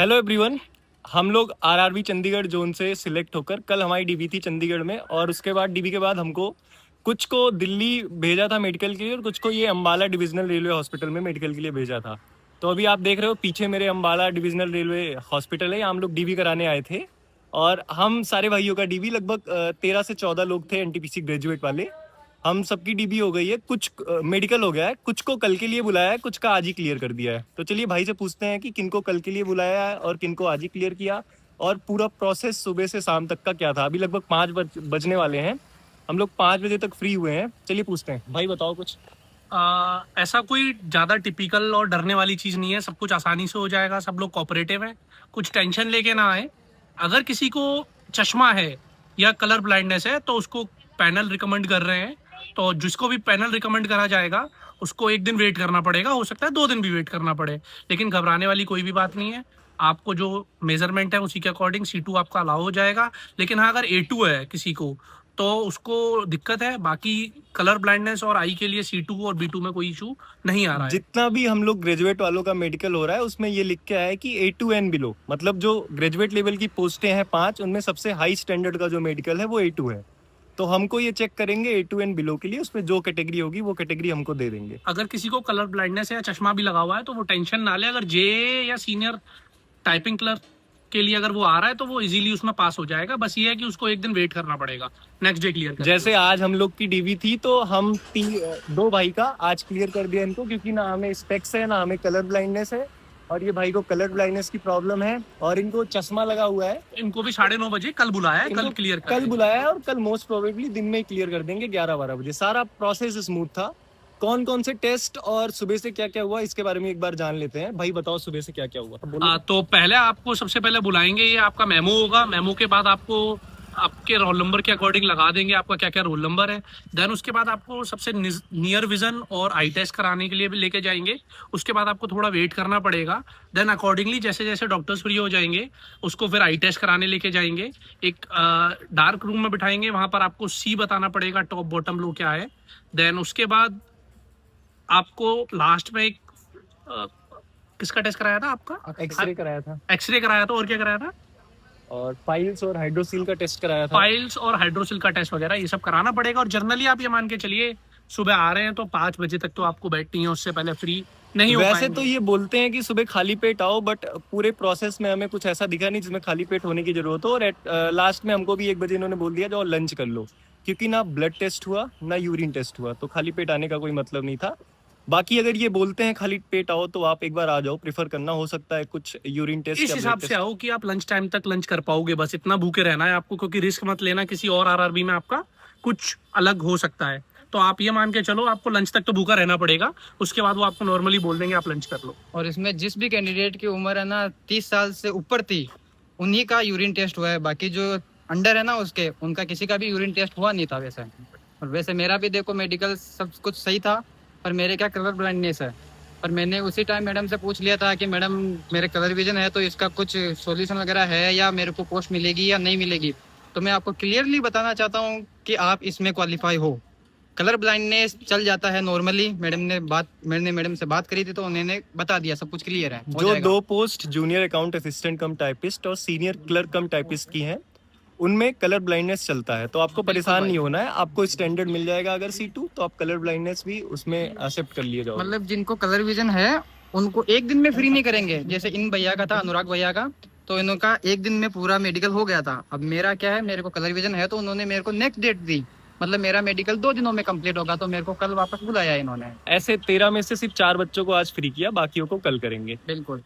Hello everyone. हम लोग RRB Chandigarh zone से सिलेक्ट होकर कल हमारी डीबी थी चंडीगढ़ में, और उसके बाद डीबी के बाद हमको कुछ को दिल्ली भेजा था मेडिकल के लिए और कुछ को ये अम्बाला डिविजनल रेलवे हॉस्पिटल में मेडिकल के लिए भेजा था। तो अभी आप देख रहे हो पीछे मेरे अम्बाला डिविजनल रेलवे हॉस्पिटल है, यहाँ हम लोग डीबी कराने आए थे। और हम सारे भाइयों का डीबी लगभग 13 से 14 लोग थे एनटीपीसी ग्रेजुएट वाले। हम सबकी डीबी हो गई है, कुछ मेडिकल हो गया है, कुछ को कल के लिए बुलाया है, कुछ का आज ही क्लियर कर दिया है। तो चलिए भाई से पूछते हैं कि किनको कल के लिए बुलाया है और किनको आज ही क्लियर किया, और पूरा प्रोसेस सुबह से शाम तक का क्या था। अभी लगभग 5 बजने वाले हैं, हम लोग 5 बजे तक फ्री हुए हैं। चलिए पूछते हैं, भाई बताओ कुछ। ऐसा कोई ज़्यादा टिपिकल और डरने वाली चीज़ नहीं है, सब कुछ आसानी से हो जाएगा। सब लोग कोऑपरेटिव हैं, कुछ टेंशन लेके ना आए। अगर किसी को चश्मा है या कलर ब्लाइंडनेस है तो उसको पैनल रिकमेंड कर रहे हैं, तो जिसको भी पैनल रिकमेंड करा जाएगा उसको एक दिन वेट करना पड़ेगा, हो सकता है 2 दिन भी वेट करना पड़े। लेकिन घबराने वाली कोई भी बात नहीं है। आपको जो मेजरमेंट है उसी के अकॉर्डिंग C2 आपका अलाउ हो जाएगा। लेकिन हाँ, अगर A2 है किसी को तो उसको दिक्कत है। बाकी कलर ब्लाइंडनेस और आई के लिए C2 और B2 में कोई इशू नहीं आ रहा है। जितना भी हम लोग ग्रेजुएट वालों का मेडिकल हो रहा है उसमें ये लिख के आया है कि A2 एंड बिलो, मतलब जो ग्रेजुएट लेवल की पोस्टें हैं 5, उनमें सबसे हाई स्टैंडर्ड का जो मेडिकल है वो A2 है। तो हमको ये चेक करेंगे A2 एंड बिलो के लिए, उसमें जो कैटेगरी होगी वो कैटेगरी हमको दे देंगे। अगर किसी को कलर ब्लाइंडनेस है या चश्मा भी लगा हुआ है तो वो टेंशन ना ले। अगर जे या सीनियर टाइपिंग क्लर्क के लिए अगर वो आ रहा है तो वो इजीली उसमें पास हो जाएगा। बस ये है कि उसको एक दिन वेट करना पड़ेगा, नेक्स्ट डे क्लियर करेंगे। जैसे आज हम लोग की डीवी थी तो हम 2 भाई का आज क्लियर कर दिया इनको, क्योंकि ना हमें स्पेक्स है ना हमें कलर ब्लाइंडनेस है, और ये भाई को कलर ब्लाइंडनेस की प्रॉब्लम है और इनको चश्मा लगा हुआ है। इनको भी 9:30 बजे कल बुलाया है, कल इनको क्लियर कल बुलाया है और कल मोस्ट प्रोबेबली दिन में ही क्लियर कर देंगे 11-12 बजे। सारा प्रोसेस स्मूथ था। कौन कौन से टेस्ट और सुबह से क्या क्या हुआ इसके बारे में एक बार जान लेते हैं। भाई बताओ सुबह से क्या क्या हुआ। तो पहले आपको सबसे पहले बुलाएंगे, ये आपका मेमो होगा। मेमो के बाद आपको आपके रोल नंबर के अकॉर्डिंग लगा देंगे आपका क्या क्या रोल नंबर है। देन उसके बाद आपको सबसे नियर विजन और आई टेस्ट कराने के लिए भी लेके जाएंगे। उसके बाद आपको थोड़ा वेट करना पड़ेगा। देन अकॉर्डिंगली जैसे जैसे डॉक्टर्स फ्री हो जाएंगे उसको फिर आई टेस्ट कराने लेके जाएंगे। एक डार्क रूम में बिठाएंगे, वहां पर आपको सी बताना पड़ेगा टॉप बॉटम लो क्या है। देन उसके बाद आपको लास्ट में एक किसका टेस्ट कराया था आपका? एक्सरे कराया था। एक्सरे कराया था, और क्या कराया था? और फाइल्स और हाइड्रोसील का टेस्ट कराया था। फाइल्स और हाइड्रोसिल का टेस्ट वगैरह ये सब कराना पड़ेगा। और जनरली आप ये मान के चलिए सुबह आ रहे हैं तो 5 बजे तक तो आपको बैठनी है, उससे पहले फ्री नहीं हो वैसे पाएंगे। तो ये बोलते हैं कि सुबह खाली पेट आओ, बट पूरे प्रोसेस में हमें कुछ ऐसा दिखा नहीं जिसमें खाली पेट होने की जरूरत हो। और लास्ट में हमको भी 1 बजे इन्होंने बोल दिया जाओ लंच कर लो, क्योंकि ना ब्लड टेस्ट हुआ ना यूरिन टेस्ट हुआ, तो खाली पेट आने का कोई मतलब नहीं था। बाकी अगर ये बोलते हैं खाली पेट आओ तो आप एक बार आ जाओ, प्रेफर करना। हो सकता है कुछ यूरिन टेस्ट इस या हिसाब ब्लड से टेस्ट। आओ कि आप लंच टाइम तक लंच कर पाओगे, बस इतना भूखे रहना है आपको, क्योंकि रिस्क मत लेना किसी और आरआरबी में आपका कुछ अलग हो सकता है। तो आप ये मान के चलो आपको लंच तक तो भूखा रहना पड़ेगा, उसके बाद वो आपको नॉर्मली बोल देंगे आप लंच कर लो। और इसमें जिस भी कैंडिडेट की उम्र है ना 30 साल से ऊपर थी उन्हीं का यूरिन टेस्ट हुआ है। बाकी जो अंडर है ना उसके उनका किसी का भी यूरिन टेस्ट हुआ नहीं था वैसे। और वैसे मेरा भी देखो मेडिकल सब कुछ सही था, पर मेरे क्या कलर ब्लाइंडनेस है। पर मैंने उसी टाइम मैडम से पूछ लिया था कि मैडम मेरे कलर विजन है तो इसका कुछ सॉल्यूशन वगैरह है या मेरे को पोस्ट मिलेगी या नहीं मिलेगी। तो मैं आपको क्लियरली बताना चाहता हूँ कि आप इसमें क्वालिफाई हो। कलर ब्लाइंडनेस चल जाता है नॉर्मली। मैंने मैडम से बात करी थी तो उन्होंने बता दिया सब कुछ क्लियर है, हो जो जाएगा। 2 पोस्ट जूनियर अकाउंट असिस्टेंट कम टाइपिस्ट और सीनियर क्लर्क कम टाइपिस्ट की हैं उनमें कलर ब्लाइंडनेस चलता है, तो आपको परेशान नहीं होना है। आपको स्टैंडर्ड मिल जाएगा अगर C2, तो आप कलर ब्लाइंडनेस भी उसमें एक्सेप्ट कर लिए जाओ। मतलब जिनको कलर विजन है उनको एक दिन में फ्री नहीं करेंगे। जैसे इन भैया का था, अनुराग भैया का, तो इनका एक दिन में पूरा मेडिकल हो गया था। अब मेरा क्या है, मेरे को कलर विजन है तो उन्होंने मेरे को नेक्स्ट डेट दी। मतलब मेरा मेडिकल 2 दिनों में कंप्लीट होगा, तो मेरे को कल वापस बुलाया इन्होंने। ऐसे 13 में से सिर्फ 4 बच्चों को आज फ्री किया, बाकियों को कल करेंगे। बिल्कुल।